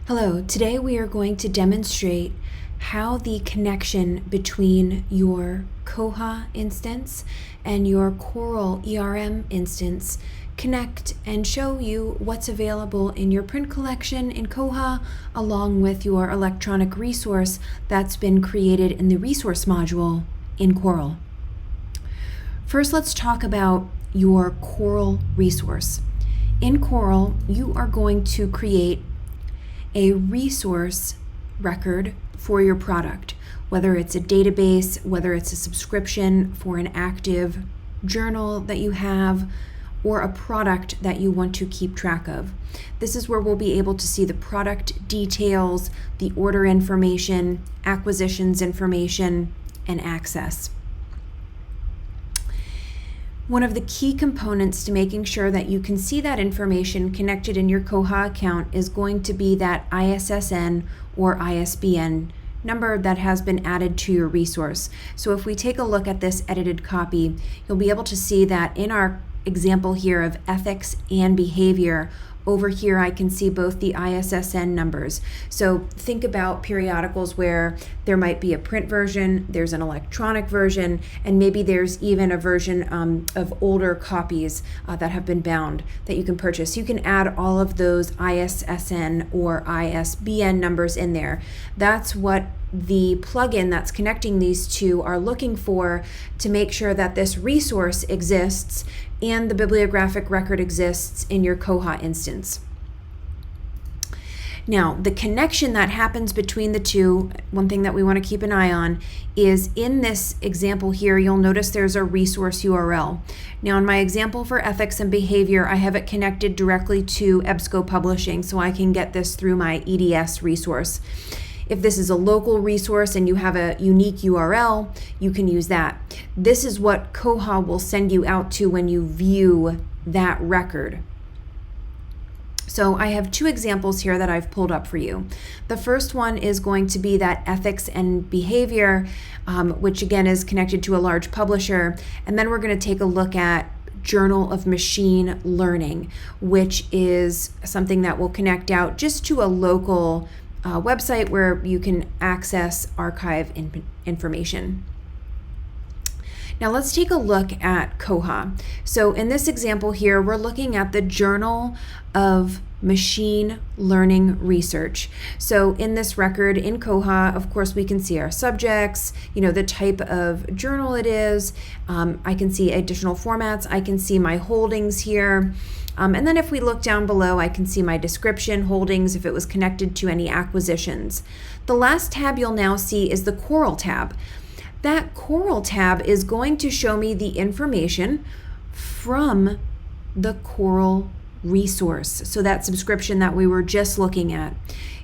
Hello, today we are going to demonstrate how the connection between your Koha instance and your CORAL instance connect and show you what's available in your print collection in Koha along with your electronic resource that's been created in the resource module in CORAL. First, let's talk about your CORAL resource. In CORAL, you are going to create a resource record for your product, whether it's a database, whether it's a subscription for an active journal that you have, or a product that you want to keep track of. This is where we'll be able to see the product details, the order information, acquisitions information, and access. One of the key components to making sure that you can see that information connected in your Koha account is going to be that ISSN or ISBN number that has been added to your resource. So if we take a look at this edited copy, you'll be able to see that in our example here of ethics and behavior, over here I can see both the ISSN numbers. So think about periodicals where there might be a print version, there's an electronic version, and maybe there's even a version of older copies that have been bound that you can purchase. You can add all of those ISSN or ISBN numbers in there. That's what the plugin that's connecting these two are looking for to make sure that this resource exists and the bibliographic record exists in your Koha instance. Now, the connection that happens between the two, one thing that we want to keep an eye on, is in this example here, you'll notice there's a resource URL. Now, in my example for ethics and behavior, I have it connected directly to EBSCO Publishing, so I can get this through my EDS resource. If this is a local resource and you have a unique URL, you can use that. This is what Koha will send you out to when you view that record. So I have two examples here that I've pulled up for you. The first one is going to be that ethics and behavior, which again is connected to a large publisher. And then we're going to take a look at Journal of Machine Learning, which is something that will connect out just to a local website where you can access archive information. Now let's take a look at Koha. So in this example here, we're looking at the Journal of Machine Learning Research. So in this record in Koha, of course, we can see our subjects, the type of journal it is. I can see additional formats. I can see my holdings here. And then if we look down below, I can see my description, holdings, if it was connected to any acquisitions. The last tab you'll now see is the CORAL tab. That CORAL tab is going to show me the information from the CORAL resource. So that subscription that we were just looking at.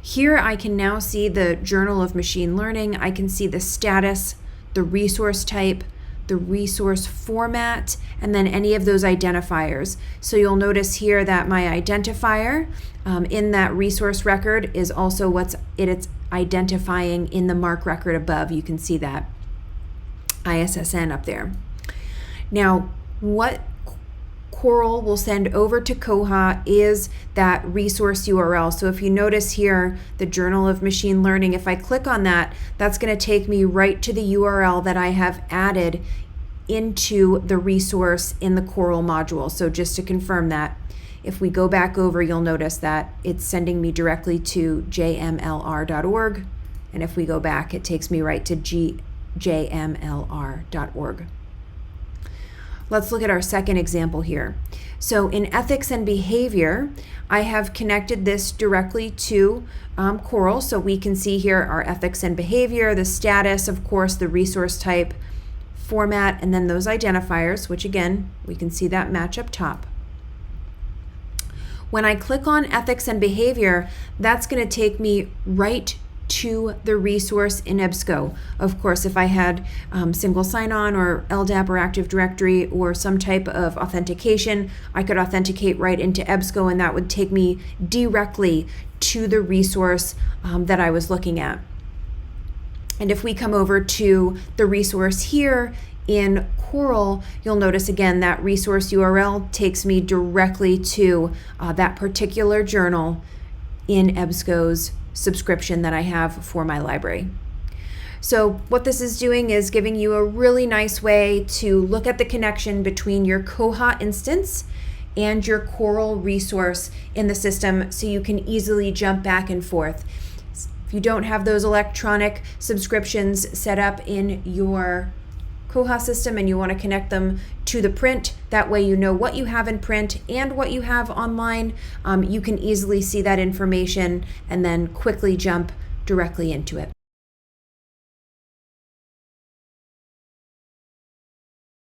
Here I can now see the Journal of Machine Learning. I can see the status, the resource type, the resource format, and then any of those identifiers. So you'll notice here that my identifier in that resource record is also what's it's identifying in the MARC record above. You can see that ISSN up there. Now, what CORAL will send over to Koha is that resource URL. So if you notice here, the Journal of Machine Learning, if I click on that, that's going to take me right to the URL that I have added into the resource in the CORAL module. So just to confirm that, if we go back over, you'll notice that it's sending me directly to jmlr.org. And if we go back, it takes me right to jmlr.org. Let's look at our second example here. So in ethics and behavior, I have connected this directly to CORAL. So we can see here our ethics and behavior, the status, of course, the resource type, format, and then those identifiers, which again, we can see that match up top. When I click on ethics and behavior, that's going to take me right to the resource in EBSCO. Of course, if I had single sign-on or LDAP or Active Directory or some type of authentication, I could authenticate right into EBSCO, and that would take me directly to the resource that I was looking at. And if we come over to the resource here in CORAL, you'll notice again that resource URL takes me directly to that particular journal in EBSCO's subscription that I have for my library. So what this is doing is giving you a really nice way to look at the connection between your Koha instance and your CORAL resource in the system, so you can easily jump back and forth. If you don't have those electronic subscriptions set up in your Koha system and you want to connect them to the print, that way you know what you have in print and what you have online, you can easily see that information and then quickly jump directly into it.